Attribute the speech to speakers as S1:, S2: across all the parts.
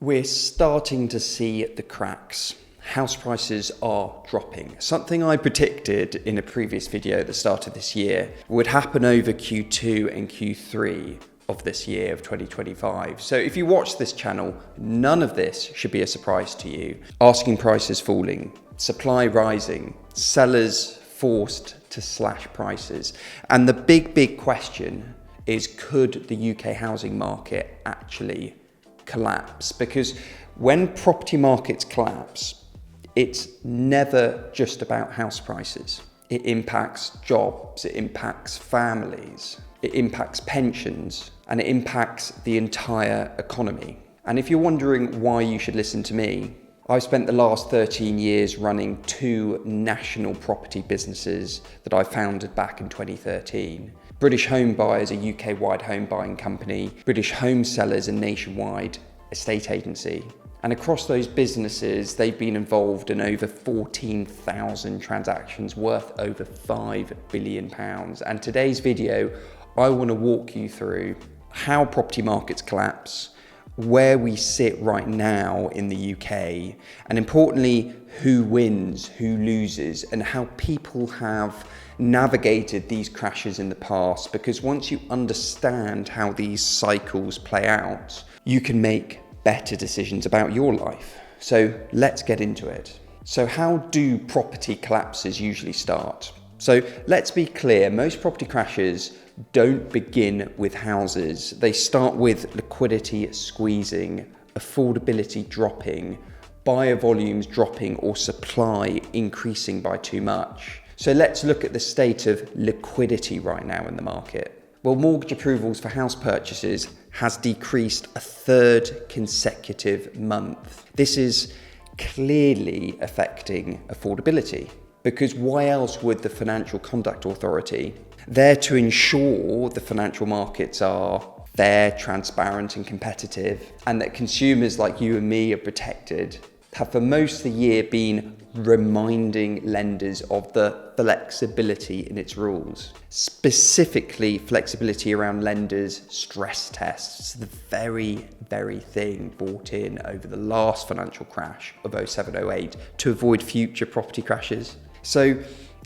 S1: We're starting to see the cracks. House prices are dropping. Something I predicted in a previous video at the start of this year would happen over Q2 and Q3 of this year of 2025. So if you watch this channel, none of this should be a surprise to you. Asking prices falling, supply rising, sellers forced to slash prices. And the big question is, could the UK housing market actually collapse? Because when property markets collapse, it's never just about house prices. It impacts jobs, it impacts families, it impacts pensions, and it impacts the entire economy. And if you're wondering why you should listen to me, I've spent the last 13 years running two national property businesses that I founded back in 2013. British Homebuyers, a UK-wide home buying company, British Homesellers, a nationwide estate agency. And across those businesses, they've been involved in over 14,000 transactions worth over £5 billion. And today's video, I want to walk you through how property markets collapse, where we sit right now in the UK, and importantly, who wins, who loses, and how people have navigated these crashes in the past. Because once you understand how these cycles play out, you can make better decisions about your life. So let's get into it. So how do property collapses usually start? So let's be clear, most property crashes don't begin with houses. They start with liquidity squeezing, affordability dropping, buyer volumes dropping, or supply increasing by too much. So let's look at the state of liquidity right now in the market. Well, mortgage approvals for house purchases has decreased a third consecutive month. This is clearly affecting affordability, because why else would the Financial Conduct Authority, there to ensure the financial markets are fair, transparent and competitive, and that consumers like you and me are protected, have for most of the year been reminding lenders of the flexibility in its rules. Specifically, flexibility around lenders' stress tests, the very thing brought in over the last financial crash of 07-08 to avoid future property crashes. So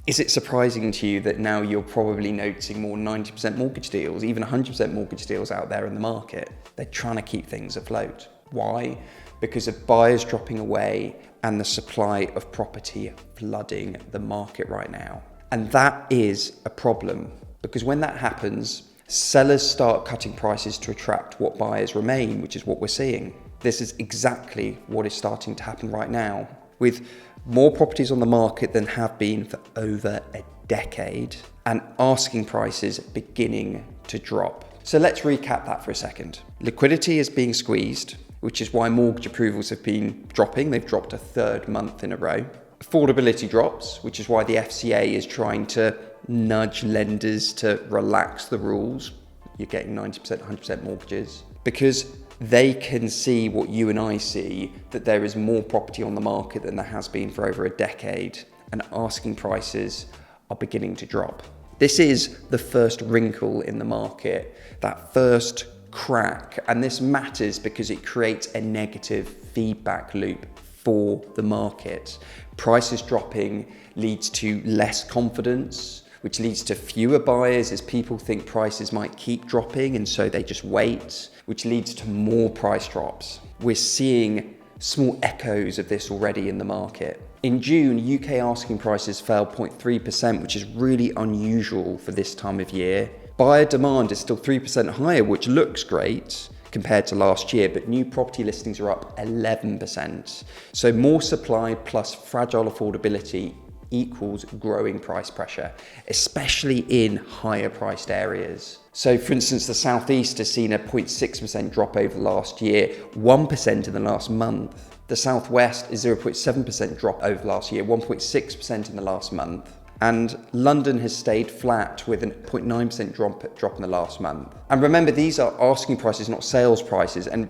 S1: is it surprising to you that now you're probably noticing more 90% mortgage deals, even 100% mortgage deals out there in the market? They're trying to keep things afloat. Why? Because of buyers dropping away and the supply of property flooding the market right now. And that is a problem, because when that happens, sellers start cutting prices to attract what buyers remain, which is what we're seeing. This is exactly what is starting to happen right now, with more properties on the market than have been for over a decade, and asking prices beginning to drop. So let's recap that for a second. Liquidity is being squeezed, which is why mortgage approvals have been dropping. They've dropped a third month in a row. Affordability drops, which is why the FCA is trying to nudge lenders to relax the rules. You're getting 90%, 100% mortgages, because they can see what you and I see, that there is more property on the market than there has been for over a decade, and asking prices are beginning to drop. This is the first wrinkle in the market, that first crack, and this matters because it creates a negative feedback loop for the market. Prices dropping leads to less confidence, which leads to fewer buyers as people think prices might keep dropping, and so they just wait, which leads to more price drops. We're seeing small echoes of this already in the market. In June, UK asking prices fell 0.3%, which is really unusual for this time of year. Buyer demand is still 3% higher, which looks great compared to last year, but new property listings are up 11%. So more supply plus fragile affordability equals growing price pressure, especially in higher priced areas. So for instance, the Southeast has seen a 0.6% drop over the last year, 1% in the last month. The Southwest is 0.7% drop over last year, 1.6% in the last month. And London has stayed flat with a 0.9% drop in the last month. And remember, these are asking prices, not sales prices. And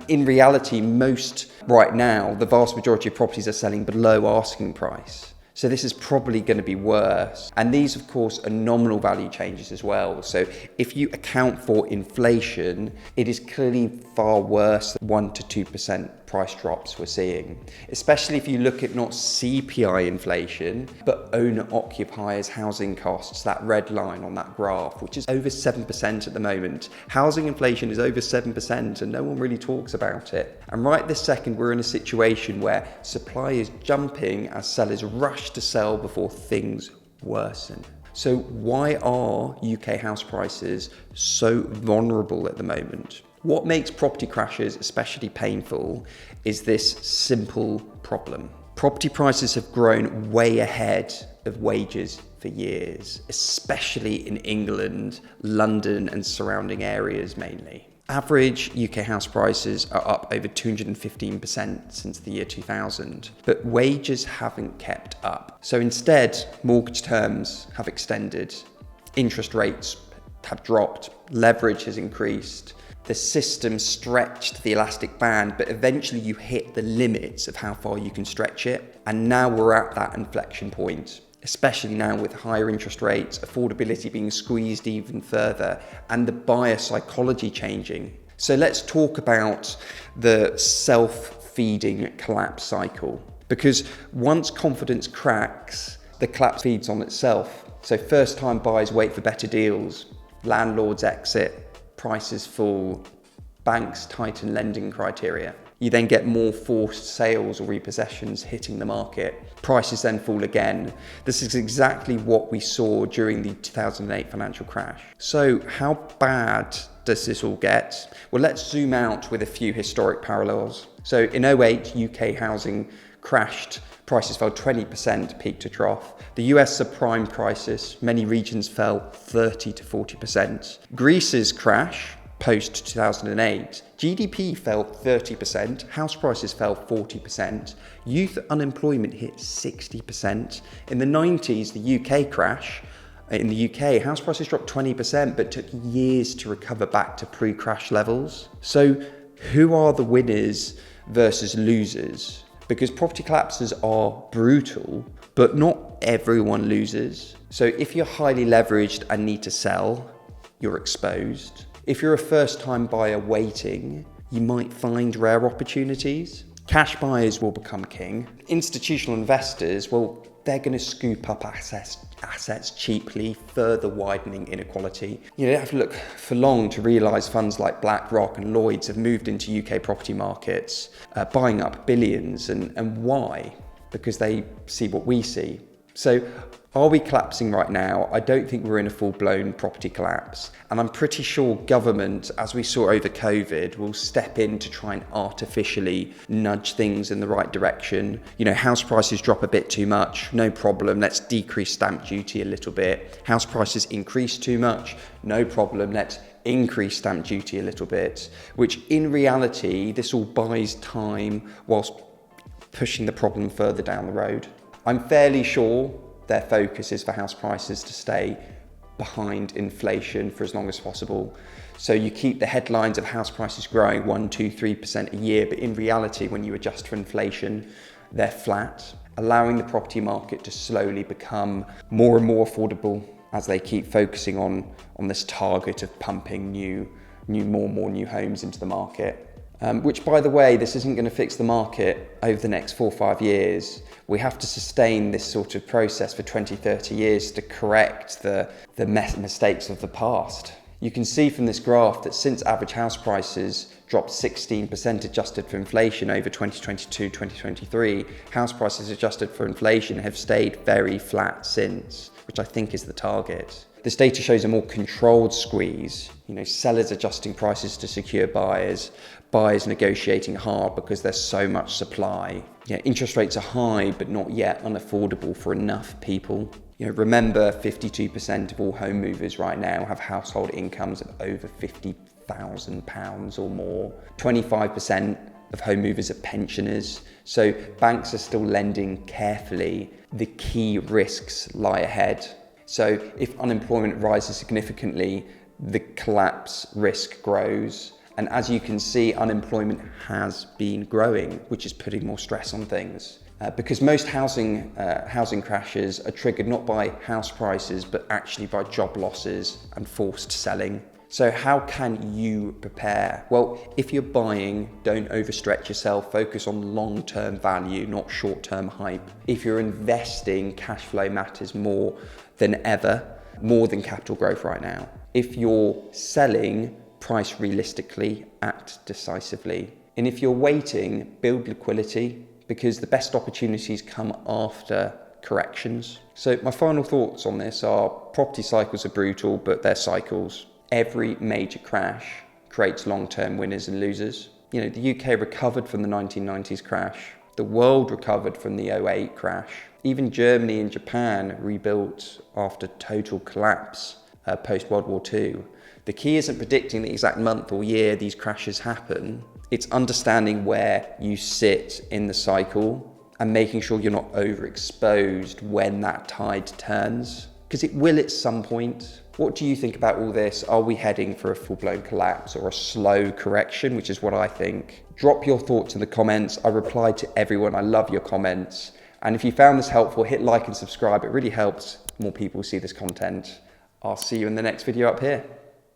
S1: in reality, most right now, the vast majority of properties are selling below asking price. So this is probably going to be worse. And these, of course, are nominal value changes as well. So if you account for inflation, it is clearly far worse than 1 to 2% price drops we're seeing, especially if you look at not CPI inflation, but owner-occupiers' housing costs, that red line on that graph, which is over 7% at the moment. Housing inflation is over 7% and no one really talks about it. And right this second, we're in a situation where supply is jumping as sellers rush to sell before things worsen. So why are UK house prices so vulnerable at the moment? What makes property crashes especially painful is this simple problem. Property prices have grown way ahead of wages for years, especially in England, London and surrounding areas mainly. Average UK house prices are up over 215% since the year 2000, but wages haven't kept up. So instead, mortgage terms have extended, interest rates have dropped, leverage has increased, the system stretched the elastic band, but eventually you hit the limits of how far you can stretch it. And now we're at that inflection point, especially now with higher interest rates, affordability being squeezed even further, and the buyer psychology changing. So let's talk about the self-feeding collapse cycle. Because once confidence cracks, the collapse feeds on itself. So first-time buyers wait for better deals, landlords exit, prices fall, banks tighten lending criteria. You then get more forced sales or repossessions hitting the market. Prices then fall again. This is exactly what we saw during the 2008 financial crash. So how bad does this all get? Well, let's zoom out with a few historic parallels. So in 2008, UK housing crashed. Prices fell 20% peak to trough. The US subprime crisis, many regions fell 30 to 40%. Greece's crash, post 2008, GDP fell 30%, house prices fell 40%, youth unemployment hit 60%. In the 90s, the UK crash, in the UK, house prices dropped 20%, but took years to recover back to pre-crash levels. So who are the winners versus losers? Because property collapses are brutal, but not everyone loses. So if you're highly leveraged and need to sell, you're exposed. If you're a first-time buyer waiting, you might find rare opportunities. Cash buyers will become king. Institutional investors, well, they're going to scoop up assets cheaply, further widening inequality. You don't have to look for long to realise funds like BlackRock and Lloyds have moved into UK property markets, buying up billions. And why? Because they see what we see. So are we collapsing right now? I don't think we're in a full-blown property collapse. And I'm pretty sure government, as we saw over COVID, will step in to try and artificially nudge things in the right direction. You know, house prices drop a bit too much, no problem, let's decrease stamp duty a little bit. House prices increase too much, no problem, let's increase stamp duty a little bit. Which in reality, this all buys time whilst pushing the problem further down the road. I'm fairly sure their focus is for house prices to stay behind inflation for as long as possible. So you keep the headlines of house prices growing 1, 2, 3% a year, but in reality, when you adjust for inflation, they're flat, allowing the property market to slowly become more and more affordable as they keep focusing on this target of pumping more and more new homes into the market. Which, by the way, this isn't going to fix the market over the next 4 or 5 years. We have to sustain this sort of process for 20, 30 years to correct the mistakes of the past. You can see from this graph that since average house prices dropped 16% adjusted for inflation over 2022, 2023, house prices adjusted for inflation have stayed very flat since, which I think is the target. This data shows a more controlled squeeze, sellers adjusting prices to secure buyers, buyers negotiating hard because there's so much supply. Interest rates are high, but not yet unaffordable for enough people. Remember, 52% of all home movers right now have household incomes of over £50,000 or more. 25% of home movers are pensioners. So banks are still lending carefully. The key risks lie ahead. So if unemployment rises significantly, the collapse risk grows. And as you can see, unemployment has been growing, which is putting more stress on things. because most housing crashes are triggered not by house prices, but actually by job losses and forced selling. So how can you prepare? Well, if you're buying, don't overstretch yourself. Focus on long-term value, not short-term hype. If you're investing, cash flow matters more than ever, more than capital growth right now. If you're selling, price realistically, act decisively. And if you're waiting, build liquidity, because the best opportunities come after corrections. So my final thoughts on this are property cycles are brutal, but they're cycles. Every major crash creates long-term winners and losers. You know, the UK recovered from the 1990s crash. The world recovered from the 2008 crash. Even Germany and Japan rebuilt after total collapse post-World War II. The key isn't predicting the exact month or year these crashes happen. It's understanding where you sit in the cycle and making sure you're not overexposed when that tide turns, because it will at some point. What do you think about all this? Are we heading for a full-blown collapse or a slow correction, which is what I think? Drop your thoughts in the comments. I reply to everyone. I love your comments. And if you found this helpful, hit like and subscribe. It really helps more people see this content. I'll see you in the next video up here.